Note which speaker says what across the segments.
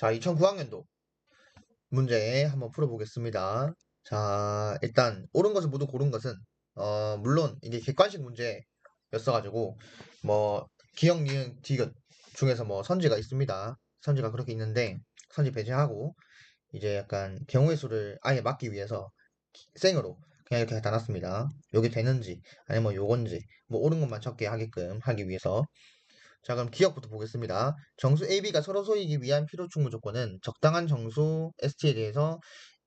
Speaker 1: 자, 2009학년도 문제 한번 풀어보겠습니다. 자, 일단 옳은 것을 모두 고른 것은 물론 이게 객관식 문제였어가지고 뭐 기억, 니은, 디귿 중에서 뭐 선지가 있습니다. 선지가 그렇게 있는데 선지 배제하고 이제 약간 경우의 수를 아예 막기 위해서 생으로 그냥 이렇게 다 놨습니다. 요게 되는지 아니면 뭐 요건지 뭐 옳은 것만 적게 하게끔 하기 위해서. 자, 그럼 기억부터 보겠습니다. 정수 AB가 서로 소이기 위한 필요 충분 조건은 적당한 정수 ST에 대해서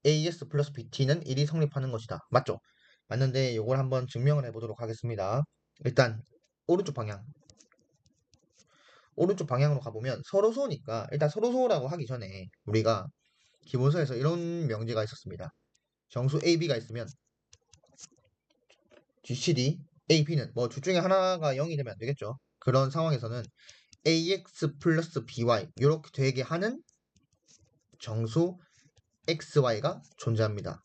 Speaker 1: AS 플러스 BT는 1이 성립하는 것이다. 맞죠? 맞는데 이걸 한번 증명을 해보도록 하겠습니다. 일단 오른쪽 방향. 오른쪽 방향으로 가보면 서로소니까 일단 서로소라고 하기 전에 우리가 기본서에서 이런 명제가 있었습니다. 정수 AB가 있으면 GCD AB는 뭐 둘 중에 하나가 0이 되면 안 되겠죠. 그런 상황에서는 AX 플러스 BY 이렇게 되게 하는 정수 XY가 존재합니다.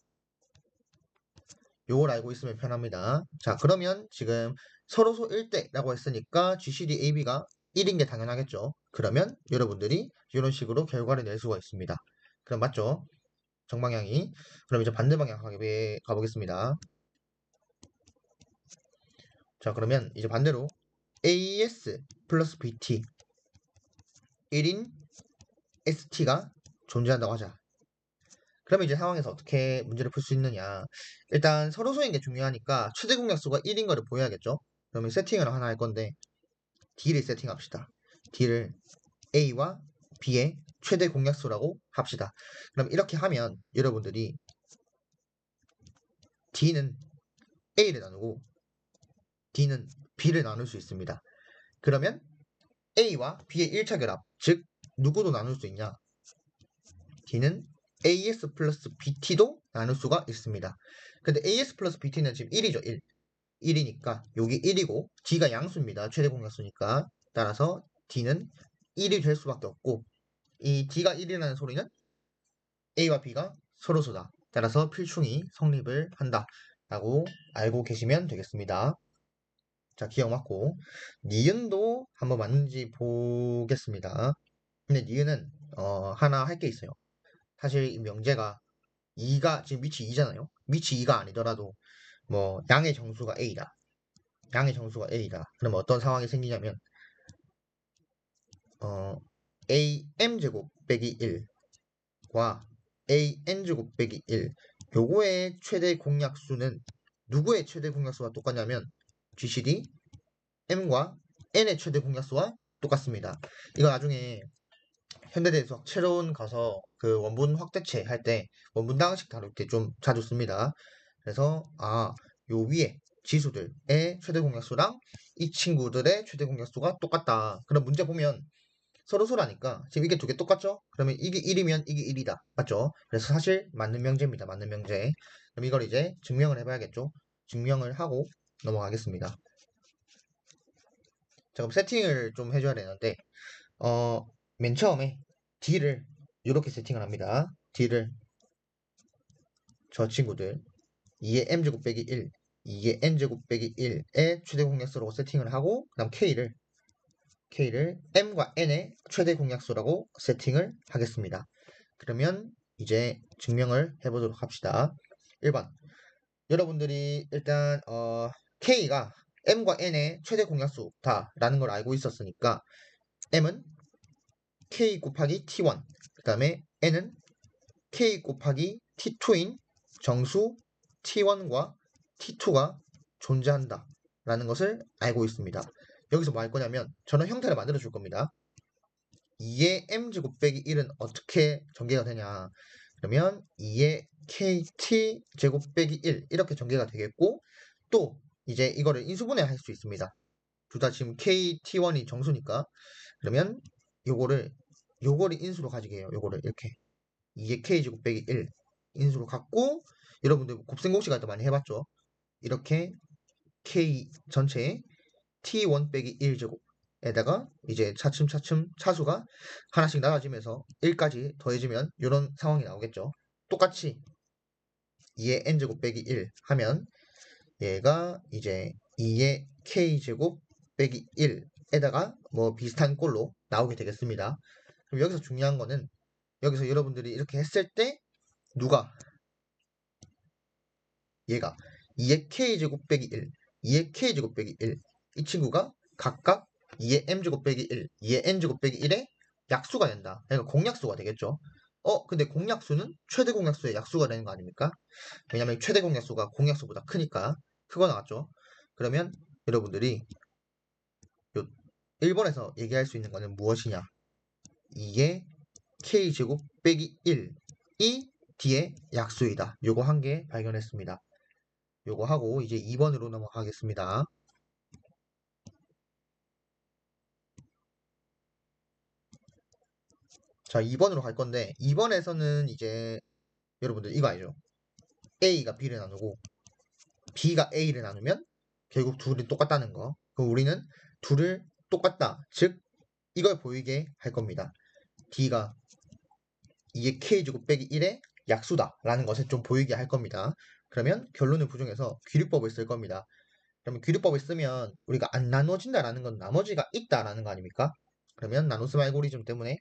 Speaker 1: 요걸 알고 있으면 편합니다. 자, 그러면 지금 서로소 1대라고 했으니까 GCD AB가 1인 게 당연하겠죠. 그러면 여러분들이 이런 식으로 결과를 낼 수가 있습니다. 그럼 맞죠? 정방향이. 그럼 이제 반대 방향 가보겠습니다. 자, 그러면 이제 반대로 AS 플러스 BT 1인 ST가 존재한다고 하자. 그러면 이제 상황에서 어떻게 문제를 풀 수 있느냐. 일단 서로소인 게 중요하니까 최대 공약수가 1인 거를 보여야겠죠. 그러면 세팅을 하나 할 건데 D를 세팅합시다. D를 A와 B의 최대 공약수라고 합시다. 그럼 이렇게 하면 여러분들이 D는 A를 나누고 D는 B를 나눌 수 있습니다. 그러면 A와 B의 1차 결합, 즉 누구도 나눌 수 있냐? D는 AS 플러스 BT도 나눌 수가 있습니다. 근데 AS 플러스 BT는 지금 1이죠. 1. 1이니까 여기 1이고 D가 양수입니다. 최대 공약수니까. 따라서 D는 1이 될 수밖에 없고 이 D가 1이라는 소리는 A와 B가 서로소다. 따라서 필충이 성립을 한다. 라고 알고 계시면 되겠습니다. 자, 기억 맞고 니은도 한번 맞는지 보겠습니다. 근데 니은은 하나 할 게 있어요. 사실 이 명제가 2가 지금 위치 2잖아요. 위치 2가 아니더라도 뭐 양의 정수가 A다. 양의 정수가 A다. 그럼 어떤 상황이 생기냐면 AM제곱 빼기 1과 AN제곱 빼기 1 요거의 최대 공약수는 누구의 최대 공약수와 똑같냐면 GCD M과 N의 최대 공약수와 똑같습니다. 이거 나중에 현대대에서 체론 가서 그 원분 확대체 할 때 원분 다항식 다룰 때 좀 자주 씁니다. 그래서 요 위에 지수들의 최대 공약수랑 이 친구들의 최대 공약수가 똑같다. 그럼 문제 보면 서로소라니까 지금 이게 두 개 똑같죠? 그러면 이게 1이면 이게 1이다. 맞죠? 그래서 사실 맞는 명제입니다. 맞는 명제. 그럼 이걸 이제 증명을 해봐야겠죠? 증명을 하고 넘어가겠습니다. 자, 그럼 세팅을 좀 해줘야 되는데 맨 처음에 D를 이렇게 세팅을 합니다. D를 저 친구들 2의 M제곱 빼기 1 2의 N제곱 빼기 1의 최대 공약수라고 세팅을 하고 그 다음 K를 M과 N의 최대 공약수라고 세팅을 하겠습니다. 그러면 이제 증명을 해보도록 합시다. 1번 여러분들이 일단 K가 M과 N의 최대 공약수다 라는 걸 알고 있었으니까 M은 K 곱하기 T1 그 다음에 N은 K 곱하기 T2인 정수 T1과 T2가 존재한다 라는 것을 알고 있습니다. 여기서 뭐 할 거냐면 저는 형태를 만들어 줄 겁니다. 2의 m제곱 빼기 1은 어떻게 전개가 되냐. 그러면 2의 kt 제곱 빼기 1 이렇게 전개가 되겠고 또 이제 이거를 인수분해 할 수 있습니다. 둘 다 지금 kt1이 정수니까 그러면 요거를 인수로 가지게 해요. 요거를 이렇게 2의 k 제곱 빼기 1 인수로 갖고 여러분들 곱셈공식 할 때 많이 해봤죠. 이렇게 k 전체에 t1 빼기 1제곱에다가 이제 차츰차츰 차수가 하나씩 나눠지면서 1까지 더해지면 이런 상황이 나오겠죠. 똑같이 2의 n제곱 빼기 1 하면 얘가 이제 2의 k제곱 빼기 1에다가 뭐 비슷한 꼴로 나오게 되겠습니다. 그럼 여기서 중요한 거는 여기서 여러분들이 이렇게 했을 때 누가 얘가 2의 k제곱 빼기 1, 2의 k제곱 빼기 1, 이 친구가 각각 2의 m제곱 빼기 1, 2의 n제곱 빼기 1의 약수가 된다. 그러니까 공약수가 되겠죠. 근데 공약수는 최대 공약수의 약수가 되는 거 아닙니까? 왜냐면 최대 공약수가 공약수보다 크니까. 크거 나왔죠. 그러면 여러분들이 요 1번에서 얘기할 수 있는 거는 무엇이냐? 2의 k제곱 빼기 1이 뒤에 약수이다. 요거 한 개 발견했습니다. 요거 하고 이제 2번으로 넘어가겠습니다. 자, 2번으로 갈 건데 2번에서는 이제 여러분들 이거 알죠? A가 B를 나누고 B가 A를 나누면 결국 둘이 똑같다는 거. 그럼 우리는 둘을 똑같다. 즉 이걸 보이게 할 겁니다. D가 2의 K제곱 빼기 1의 약수다 라는 것을 좀 보이게 할 겁니다. 그러면 결론을 부정해서 귀류법을 쓸 겁니다. 그러면 귀류법을 쓰면 우리가 안 나눠진다라는 건 나머지가 있다라는 거 아닙니까? 그러면 나눗셈 알고리즘 때문에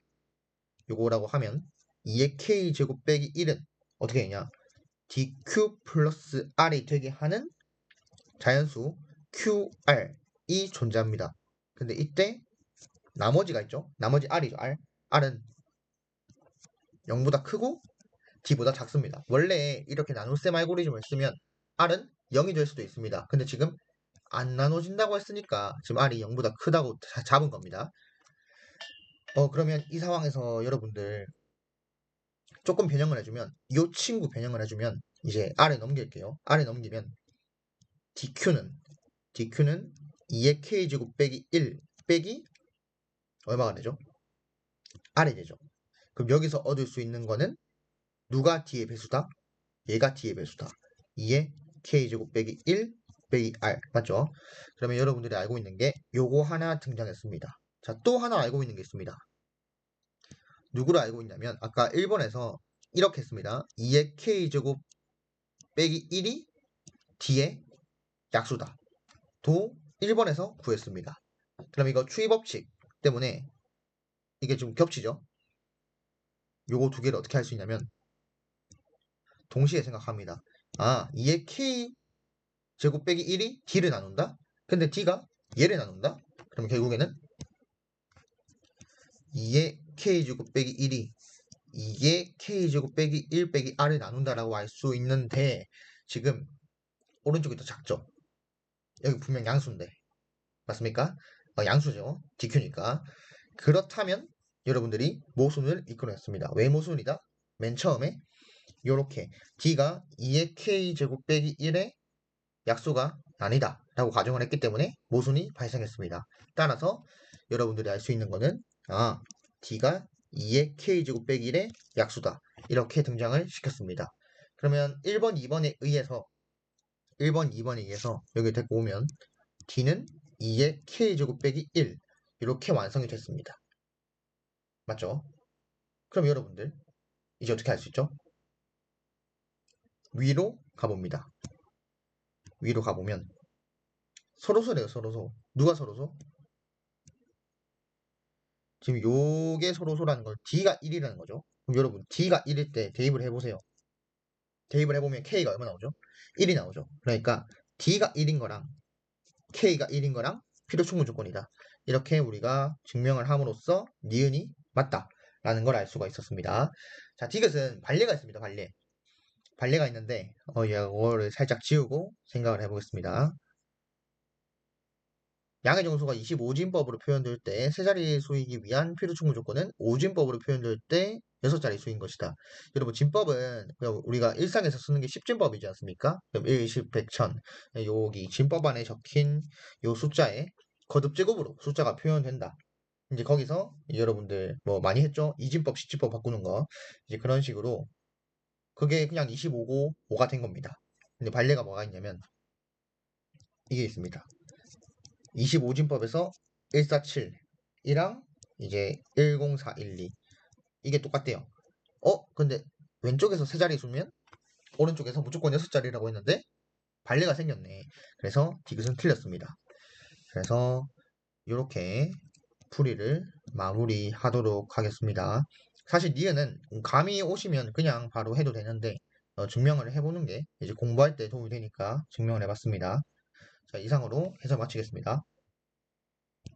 Speaker 1: 요거라고 하면 2의 K제곱 빼기 1은 어떻게 되냐? dq 플러스 r이 되게 하는 자연수 qr이 존재합니다. 근데 이때 나머지가 있죠? 나머지 r이죠. r은 0보다 크고 d보다 작습니다. 원래 이렇게 나눗셈 알고리즘을 쓰면 r은 0이 될 수도 있습니다. 근데 지금 안 나눠진다고 했으니까 지금 r이 0보다 크다고 잡은 겁니다. 그러면 이 상황에서 여러분들 조금 변형을 해주면 이 친구 변형을 해주면 이제 r에 넘길게요. r에 넘기면 dq는 2의 k제곱 빼기 1 빼기 얼마가 되죠? r이 되죠. 그럼 여기서 얻을 수 있는 거는 누가 d의 배수다? 얘가 d의 배수다. 2의 k제곱 빼기 1 빼기 r 맞죠? 그러면 여러분들이 알고 있는 게 요거 하나 등장했습니다. 자, 또 하나 알고 있는 게 있습니다. 누구를 알고 있냐면 아까 1번에서 이렇게 했습니다. 2의 k제곱 빼기 1이 d의 약수다. 도 1번에서 구했습니다. 그럼 이거 추이법칙 때문에 이게 좀 겹치죠? 요거 두 개를 어떻게 할 수 있냐면 동시에 생각합니다. 2의 k 제곱 빼기 1이 d를 나눈다? 근데 d가 얘를 나눈다? 그럼 결국에는 2의 k 제곱 빼기 1이 2의 k 제곱 빼기 1 빼기 r을 나눈다라고 알 수 있는데 지금 오른쪽이 더 작죠? 여기 분명 양수인데 맞습니까? 양수죠. dq니까. 그렇다면 여러분들이 모순을 이끌어냈습니다. 왜 모순이다? 맨 처음에 이렇게 d가 2의 k제곱 빼기 1의 약수가 아니다 라고 가정을 했기 때문에 모순이 발생했습니다. 따라서 여러분들이 알 수 있는 거는 d가 2의 k제곱 빼기 1의 약수다 이렇게 등장을 시켰습니다. 그러면 1번, 2번에 의해서 1번, 2번에 의해서 여기 데리고 오면 d는 2의 k제곱 빼기 1 이렇게 완성이 됐습니다. 맞죠? 그럼 여러분들 이제 어떻게 할 수 있죠? 위로 가봅니다. 위로 가보면 서로소래요. 서로소. 누가 서로소? 지금 요게 서로소라는 건 D가 1이라는 거죠. 그럼 여러분 D가 1일 때 대입을 해보세요. 대입을 해보면 K가 얼마 나오죠? 1이 나오죠. 그러니까 D가 1인 거랑 K가 1인 거랑 필요충분 조건이다. 이렇게 우리가 증명을 함으로써 니은이 맞다 라는 걸 알 수가 있었습니다. 자, 디귿은 발레가 있습니다. 발레가 있는데 이거를 살짝 지우고 생각을 해보겠습니다. 양의 정수가 25진법으로 표현될 때 세 자리 수이기 위한 필요충분 조건은 5진법으로 표현될 때 6자리 수인 것이다. 여러분 진법은 그냥 우리가 일상에서 쓰는 게 10진법이지 않습니까? 그럼 1, 10, 100, 1000 여기 진법 안에 적힌 요 숫자에 거듭제곱으로 숫자가 표현된다. 이제 거기서 여러분들 뭐 많이 했죠? 2진법, 10진법 바꾸는 거 이제 그런 식으로 그게 그냥 25고 5가 된 겁니다. 근데 발레가 뭐가 있냐면 이게 있습니다. 25진법에서 147이랑 이제 10412 이게 똑같대요. 근데 왼쪽에서 세 자리 수면 오른쪽에서 무조건 6자리라고 했는데 발레가 생겼네. 그래서 디귿은 틀렸습니다. 그래서 이렇게 풀이를 마무리하도록 하겠습니다. 사실 니은은 감이 오시면 그냥 바로 해도 되는데 증명을 해보는 게 이제 공부할 때 도움이 되니까 증명을 해봤습니다. 자, 이상으로 해설 마치겠습니다.